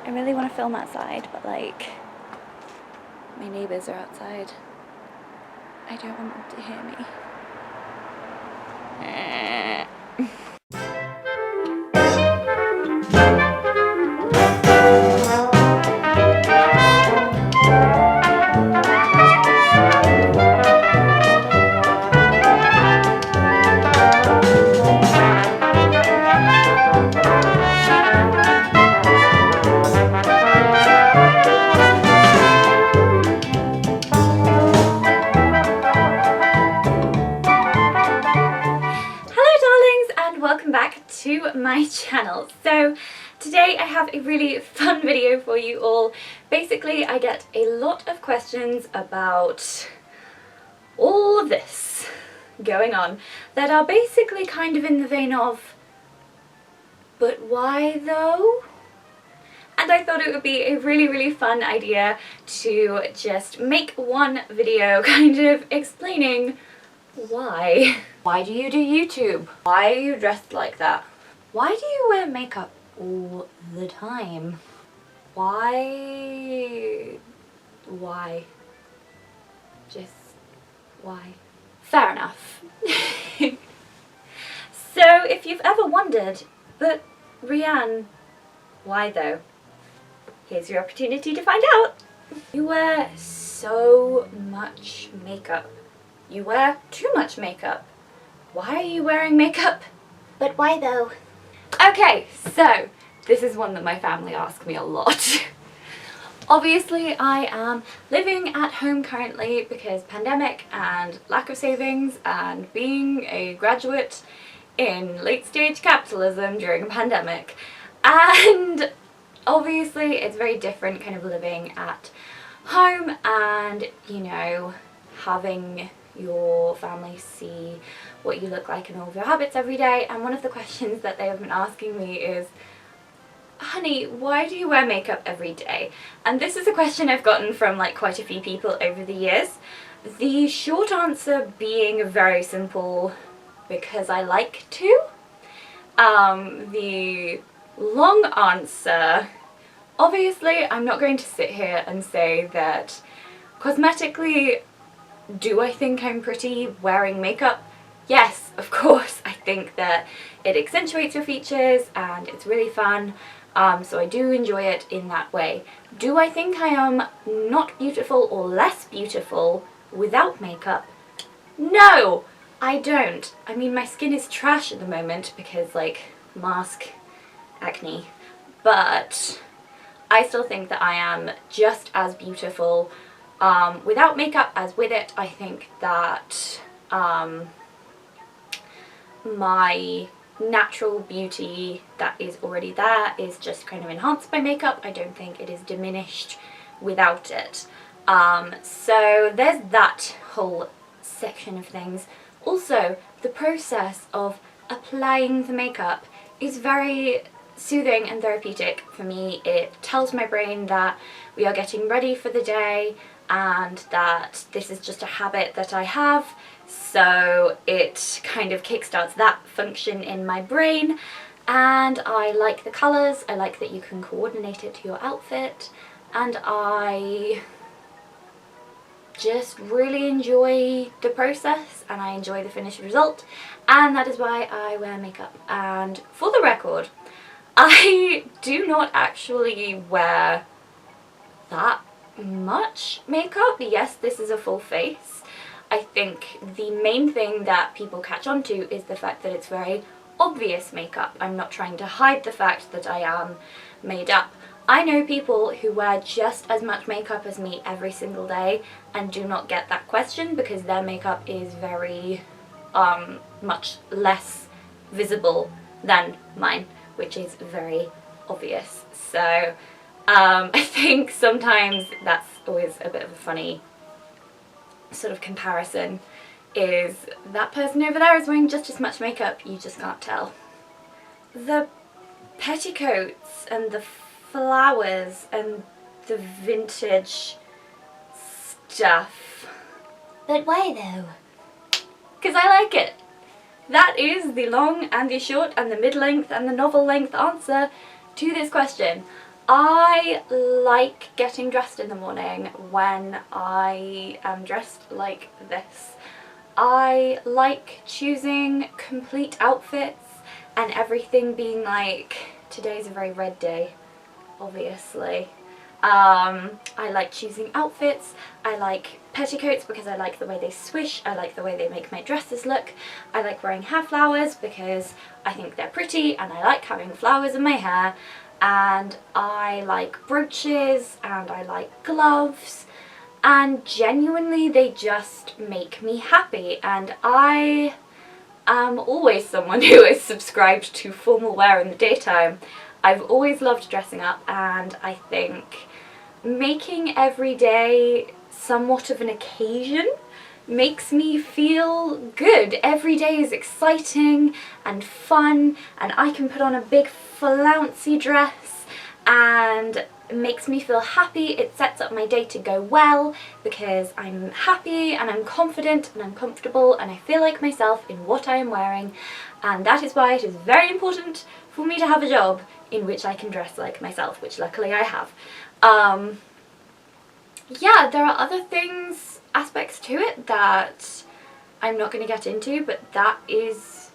I really want to film outside, but like, my neighbours are outside. I don't want them to hear me. To my channel. So today I have a really fun video for you all. Basically, I get a lot of questions about all of this going on that are basically kind of in the vein of, but why though? And I thought it would be a really fun idea to just make one video kind of explaining why. Why do you do YouTube? Why are you dressed like that? Why do you wear makeup all the time? Why? Just why? Fair enough. So if you've ever wondered, but Rianne, why though? Here's your opportunity to find out. You wear so much makeup. You wear too much makeup. Why are you wearing makeup? But why though? Okay, so this is one that my family asks me a lot. Obviously, I am living at home currently because pandemic and lack of savings and being a graduate in late stage capitalism during a pandemic. And obviously it's very different kind of living at home and, you know, having your family see what you look like and all of your habits every day. And one of the questions that they have been asking me is, honey, why do you wear makeup every day? And this is a question I've gotten from like quite a few people over the years. The short answer being very simple, because I like to. The long answer, obviously I'm not going to sit here and say that cosmetically, do I think I'm pretty wearing makeup? Yes, of course. I think that it accentuates your features and it's really fun, so I do enjoy it in that way. Do I think I am not beautiful or less beautiful without makeup? No, I don't. I mean, my skin is trash at the moment because, like, mask, acne, but I still think that I am just as beautiful without makeup as with it. I think that my natural beauty that is already there is just kind of enhanced by makeup. I don't think it is diminished without it. So there's that whole section of things. Also, the process of applying the makeup is very soothing and therapeutic for me. It tells my brain that we are getting ready for the day and that this is just a habit that I have, so it kind of kickstarts that function in my brain. And I like the colours, I like that you can coordinate it to your outfit, and I just really enjoy the process and I enjoy the finished result, and that is why I wear makeup. And for the record, I do not actually wear that much makeup. Yes, this is a full face. I think the main thing that people catch on to is the fact that it's very obvious makeup. I'm not trying to hide the fact that I am made up. I know people who wear just as much makeup as me every single day and do not get that question because their makeup is very much less visible than mine, which is very obvious. So I think sometimes that's always a bit of a funny sort of comparison, is that person over there is wearing just as much makeup, you just can't tell. The petticoats and the flowers and the vintage stuff. But why though? Because I like it. That is the long and the short and the mid-length and the novel-length answer to this question. I like getting dressed in the morning when I am dressed like this. I like choosing complete outfits and everything being like, today's a very red day, obviously. I like choosing outfits. I like petticoats because I like the way they swish. I like the way they make my dresses look. I like wearing hair flowers because I think they're pretty and I like having flowers in my hair. And I like brooches and I like gloves, and genuinely they just make me happy. And I am always someone who is subscribed to formal wear in the daytime. I've always loved dressing up, and I think making every day somewhat of an occasion makes me feel good. Every day is exciting and fun, and I can put on a big flouncy dress and it makes me feel happy. It sets up my day to go well because I'm happy and I'm confident and I'm comfortable and I feel like myself in what I am wearing, and that is why it is very important for me to have a job in which I can dress like myself, which luckily I have. Yeah, there are other aspects to it that I'm not going to get into, but that is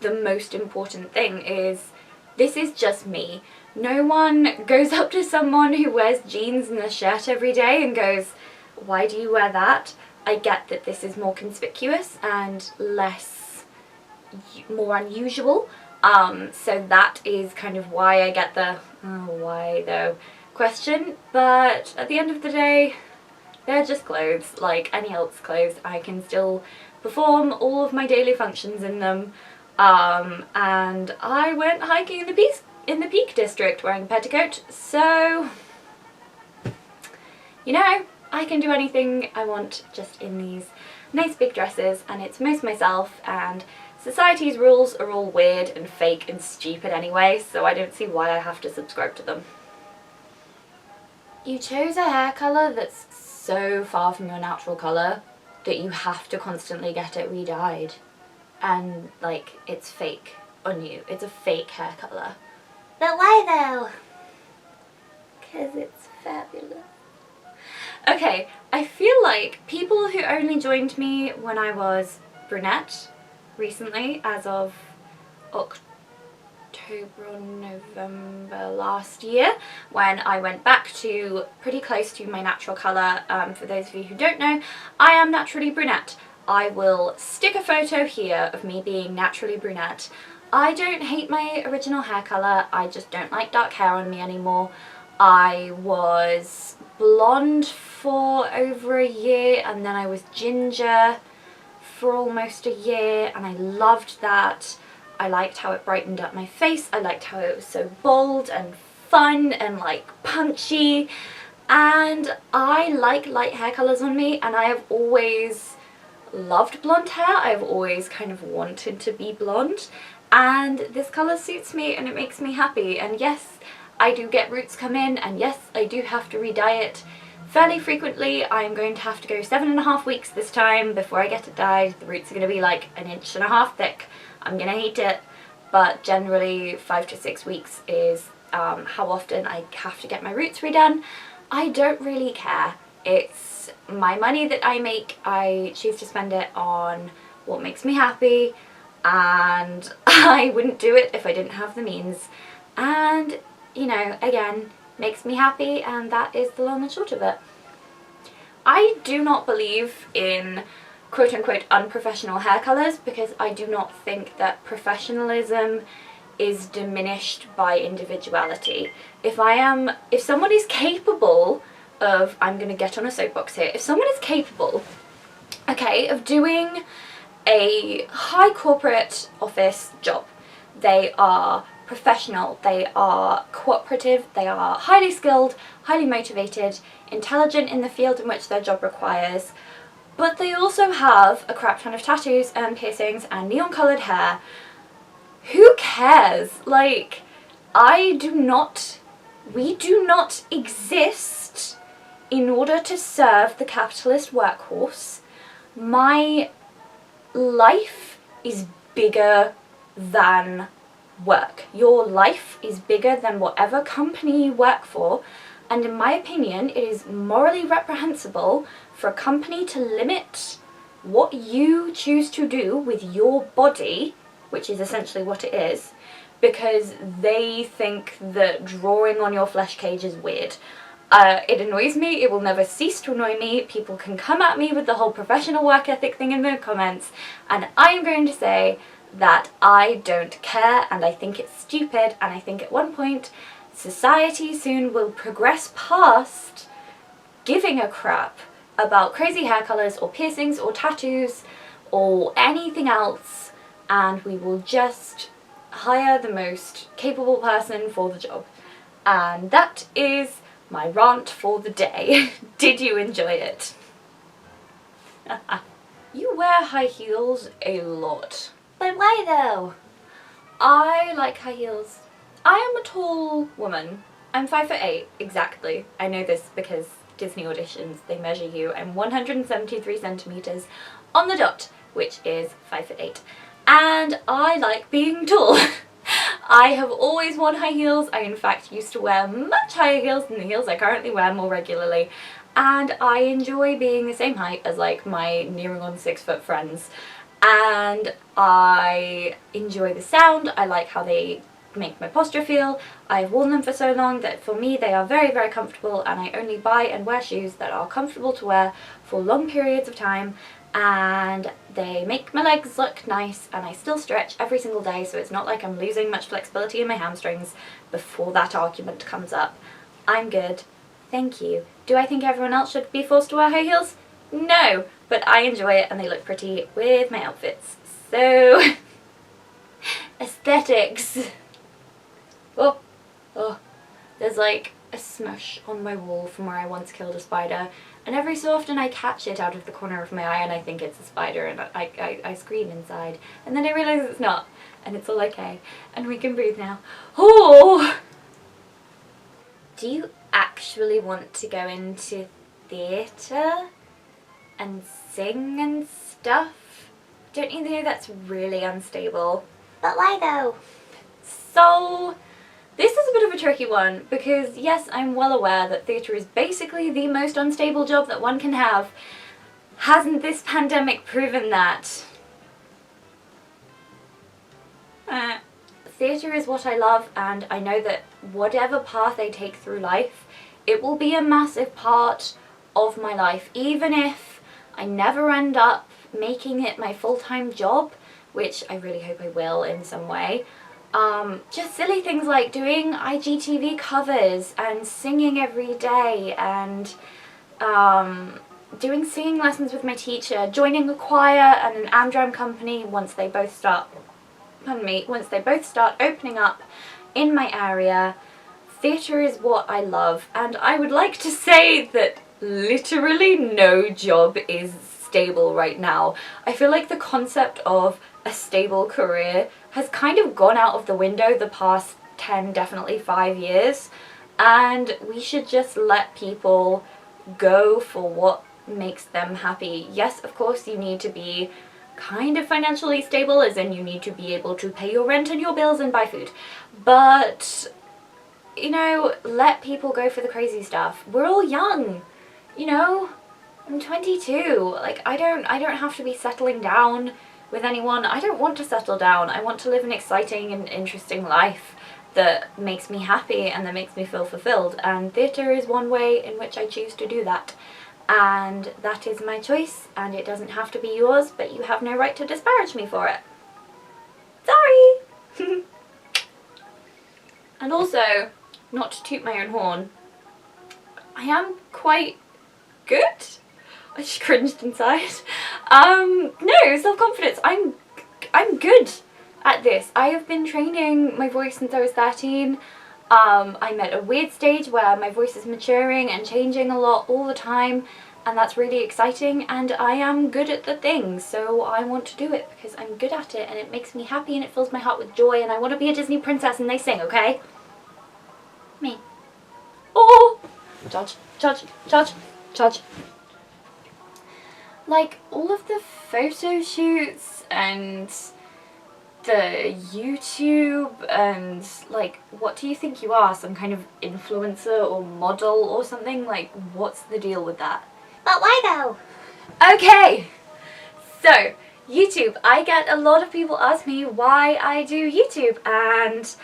the most important thing. Is this is just me. No one goes up to someone who wears jeans and a shirt every day and goes, why do you wear that? I get that this is more conspicuous and more unusual, so that is kind of why I get the why though question, but at the end of the day they're just clothes like any else clothes. I can still perform all of my daily functions in them, and I went hiking in the Peak District wearing a petticoat, so you know, I can do anything I want just in these nice big dresses, and it's most myself, and society's rules are all weird and fake and stupid anyway, so I don't see why I have to subscribe to them. You chose a hair colour that's so far from your natural colour that you have to constantly get it re-dyed. And, like, it's fake on you. It's a fake hair colour. But why though? Because it's fabulous. Okay, I feel like people who only joined me when I was brunette recently, as of October or November last year, when I went back to pretty close to my natural colour. For those of you who don't know, I am naturally brunette. I will stick a photo here of me being naturally brunette. I don't hate my original hair colour, I just don't like dark hair on me anymore. I was blonde for over a year, and then I was ginger for almost a year, and I loved that. I liked how it brightened up my face. I liked how it was so bold and fun and like punchy, and I like light hair colours on me, and I have always loved blonde hair. I've always kind of wanted to be blonde, and this colour suits me and it makes me happy. And yes, I do get roots come in, and yes, I do have to re-dye it fairly frequently. I'm going to have to go 7.5 weeks this time before I get it dyed. The roots are going to be like 1.5 inches thick. I'm going to hate it, but generally 5 to 6 weeks is how often I have to get my roots redone. I don't really care. It's my money that I make. I choose to spend it on what makes me happy, and I wouldn't do it if I didn't have the means. And, you know, again, makes me happy, and that is the long and short of it. I do not believe in quote-unquote unprofessional hair colours, because I do not think that professionalism is diminished by individuality. If someone is capable of, I'm going to get on a soapbox here, if someone is capable, okay, of doing a high corporate office job, they are professional, they are cooperative, they are highly skilled, highly motivated, intelligent in the field in which their job requires, but they also have a crap ton of tattoos and piercings and neon coloured hair. Who cares? Like, we do not exist in order to serve the capitalist workhorse. My life is bigger than work. Your life is bigger than whatever company you work for, and in my opinion it is morally reprehensible for a company to limit what you choose to do with your body, which is essentially what it is, because they think that drawing on your flesh cage is weird. It annoys me. It will never cease to annoy me. People can come at me with the whole professional work ethic thing in the comments, and I'm going to say that I don't care, and I think it's stupid, and I think at one point society soon will progress past giving a crap about crazy hair colours or piercings or tattoos or anything else, and we will just hire the most capable person for the job. And that is my rant for the day. Did you enjoy it? You wear high heels a lot. But why though? I like high heels. I am a tall woman. I'm 5'8", exactly. I know this because Disney auditions, they measure you. I'm 173 centimetres on the dot, which is 5'8". And I like being tall. I have always worn high heels. I in fact used to wear much higher heels than the heels I currently wear more regularly. And I enjoy being the same height as like my nearing on 6 foot friends. And I enjoy the sound. I like how they make my posture feel. I've worn them for so long that for me they are very, very comfortable, and I only buy and wear shoes that are comfortable to wear for long periods of time, and they make my legs look nice, and I still stretch every single day, so it's not like I'm losing much flexibility in my hamstrings before that argument comes up. I'm good. Thank you. Do I think everyone else should be forced to wear high heels? No, but I enjoy it and they look pretty with my outfits. So, aesthetics. Oh, there's like a smush on my wall from where I once killed a spider, and every so often I catch it out of the corner of my eye and I think it's a spider, and I scream inside, and then I realise it's not, and it's all okay, and we can breathe now. Oh! Do you actually want to go into theatre and sing and stuff? Don't you know that's really unstable? But why though? So, this is a bit of a tricky one, because yes, I'm well aware that theatre is basically the most unstable job that one can have. Hasn't this pandemic proven that? Theatre is what I love, and I know that whatever path I take through life, it will be a massive part of my life, even if I never end up making it my full-time job, which I really hope I will in some way. Just silly things like doing IGTV covers and singing every day, and doing singing lessons with my teacher, joining a choir and an Amdram company once they both start opening up in my area. Theatre is what I love, and I would like to say that literally no job is stable right now. I feel like the concept of a stable career has kind of gone out of the window the past 10, definitely 5 years, and we should just let people go for what makes them happy. Yes, of course you need to be kind of financially stable, as in you need to be able to pay your rent and your bills and buy food, but you know, let people go for the crazy stuff. We're all young, you know. I'm 22. Like, I don't have to be settling down with anyone. I don't want to settle down. I want to live an exciting and interesting life that makes me happy and that makes me feel fulfilled, and theatre is one way in which I choose to do that, and that is my choice, and it doesn't have to be yours, but you have no right to disparage me for it. Sorry! And also, not to toot my own horn, I am quite good. I just cringed inside. No, self-confidence. I'm good at this. I have been training my voice since I was 13. I'm at a weird stage where my voice is maturing and changing a lot all the time, and that's really exciting, and I am good at the thing, so I want to do it because I'm good at it and it makes me happy and it fills my heart with joy, and I want to be a Disney princess and they sing, okay? Me. Oh! Judge, judge, judge, judge. Like, all of the photo shoots and the YouTube, and like, what do you think you are? Some kind of influencer or model or something? Like, what's the deal with that? But why though? Okay, so YouTube. I get a lot of people ask me why I do YouTube, and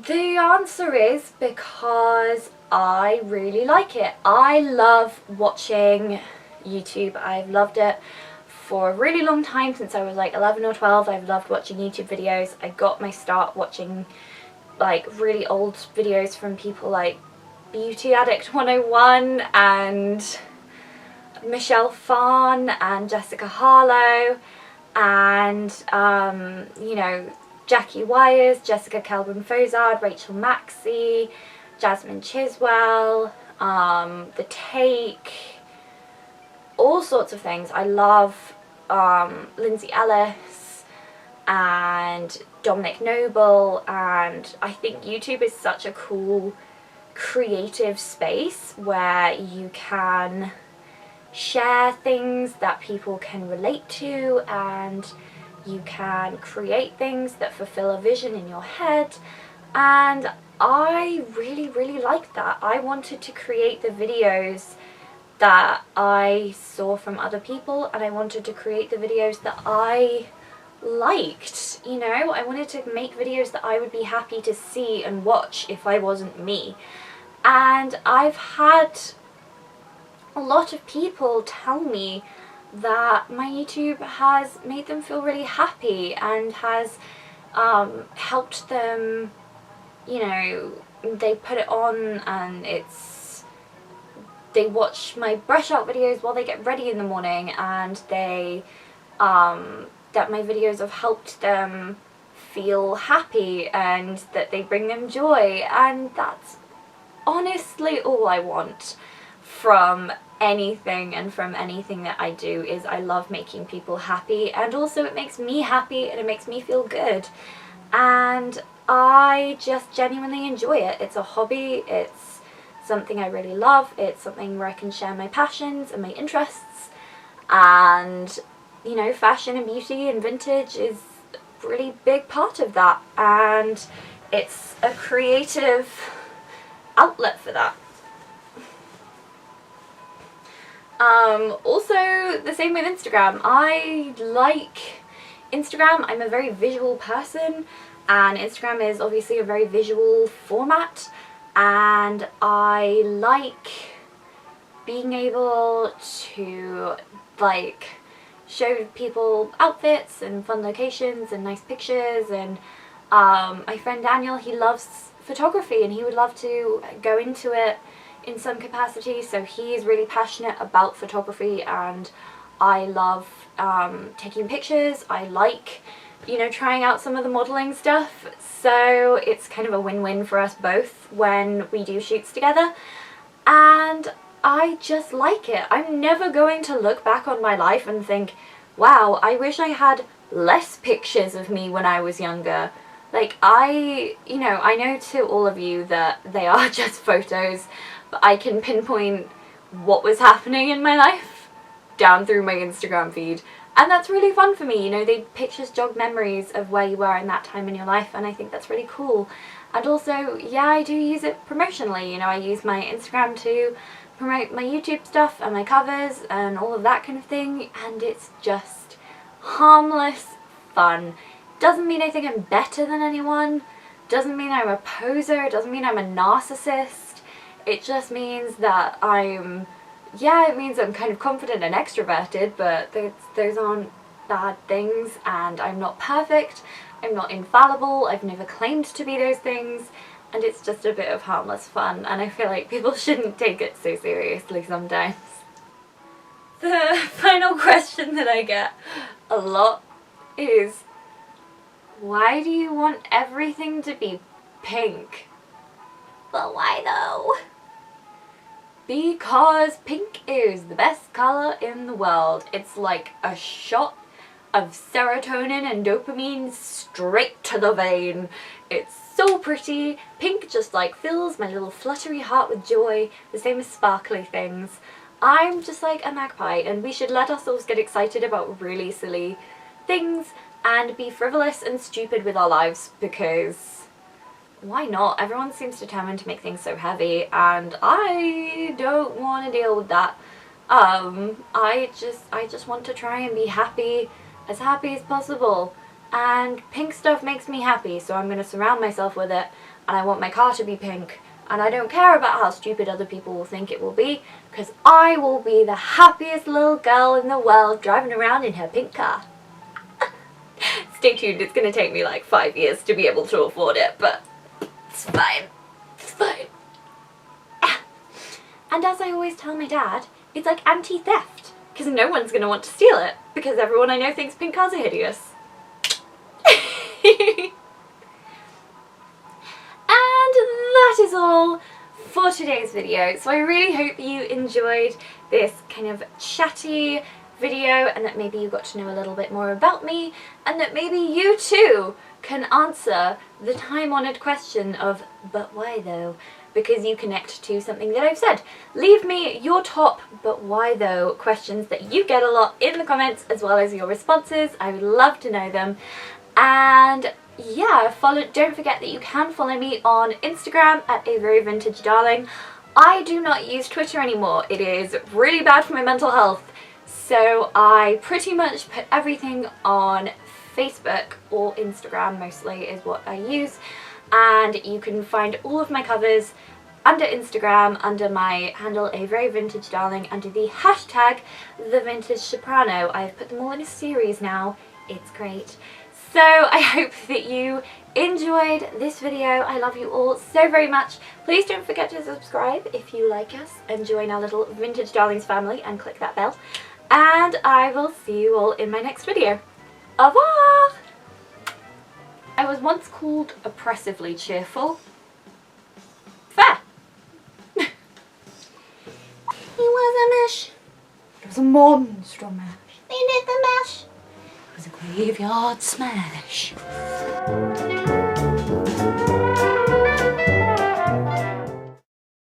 the answer is because I really like it. I love watching YouTube. I've loved it for a really long time, since I was like 11 or 12. I've loved watching YouTube videos. I got my start watching like really old videos from people like Beauty Addict 101 and Michelle Phan and Jessica Harlow, and you know, Jackie Wires, Jessica Kelvin-Fozard, Rachel Maxey, Jasmine Chiswell, The Take, all sorts of things. I love Lindsay Ellis and Dominic Noble, and I think YouTube is such a cool creative space where you can share things that people can relate to, and you can create things that fulfill a vision in your head. And I really liked that. I wanted to create the videos that I saw from other people, and I wanted to create the videos that I liked, you know. I wanted to make videos that I would be happy to see and watch if I wasn't me. And I've had a lot of people tell me that my YouTube has made them feel really happy and has helped them, you know, they put it on and they watch my brush out videos while they get ready in the morning, and they that my videos have helped them feel happy and that they bring them joy. And that's honestly all I want from anything, and from anything that I do, is I love making people happy, and also it makes me happy and it makes me feel good, and I just genuinely enjoy it. It's a hobby, it's something I really love, it's something where I can share my passions and my interests, and you know, fashion and beauty and vintage is a really big part of that, and it's a creative outlet for that. Also the same with Instagram. I like Instagram. I'm a very visual person, and Instagram is obviously a very visual format, and I like being able to like show people outfits and fun locations and nice pictures. And my friend Daniel, he loves photography and he would love to go into it in some capacity, so he's really passionate about photography, and I love taking pictures. I like, you know, trying out some of the modelling stuff, so it's kind of a win-win for us both when we do shoots together, and I just like it. I'm never going to look back on my life and think, wow, I wish I had less pictures of me when I was younger. Like, you know, I know to all of you that they are just photos, but I can pinpoint what was happening in my life down through my Instagram feed. And that's really fun for me, you know, the pictures jog memories of where you were in that time in your life, and I think that's really cool. And also, yeah, I do use it promotionally, you know, I use my Instagram to promote my YouTube stuff and my covers and all of that kind of thing, and it's just harmless fun. Doesn't mean I think I'm better than anyone, doesn't mean I'm a poser, doesn't mean I'm a narcissist. It just means that it means I'm kind of confident and extroverted, but those aren't bad things, and I'm not perfect, I'm not infallible, I've never claimed to be those things, and it's just a bit of harmless fun, and I feel like people shouldn't take it so seriously sometimes. The final question that I get a lot is, why do you want everything to be pink? But why though? Because pink is the best colour in the world. It's like a shot of serotonin and dopamine straight to the vein. It's so pretty. Pink just like fills my little fluttery heart with joy, the same as sparkly things. I'm just like a magpie, and we should let ourselves get excited about really silly things and be frivolous and stupid with our lives, because why not? Everyone seems determined to make things so heavy, and I don't want to deal with that. I just want to try and be happy as possible, and pink stuff makes me happy, so I'm going to surround myself with it, and I want my car to be pink, and I don't care about how stupid other people will think it will be, because I will be the happiest little girl in the world driving around in her pink car. Stay tuned, it's going to take me like 5 years to be able to afford it, but it's fine. It's fine. And as I always tell my dad, it's like anti-theft, because no one's going to want to steal it, because everyone I know thinks pink cars are hideous. And that is all for today's video. So I really hope you enjoyed this kind of chatty video, and that maybe you got to know a little bit more about me, and that maybe you too can answer the time-honoured question of, but why though? Because you connect to something that I've said. Leave me your top but why though questions that you get a lot in the comments, as well as your responses. I would love to know them. And yeah, don't forget that you can follow me on Instagram at A Very Vintage Darling. I do not use Twitter anymore. It is really bad for my mental health. So I pretty much put everything on Facebook, or Instagram mostly is what I use. And you can find all of my covers under Instagram, under my handle A Very Vintage Darling, under the hashtag The Vintage Soprano. I've put them all in a series now. It's great. So I hope that you enjoyed this video. I love you all so very much. Please don't forget to subscribe if you like us, and join our little Vintage Darlings family, and click that bell. And I will see you all in my next video. Au revoir! I was once called oppressively cheerful. Fair. It was a mash. It was a monster mash. They did the mash. It was a graveyard smash.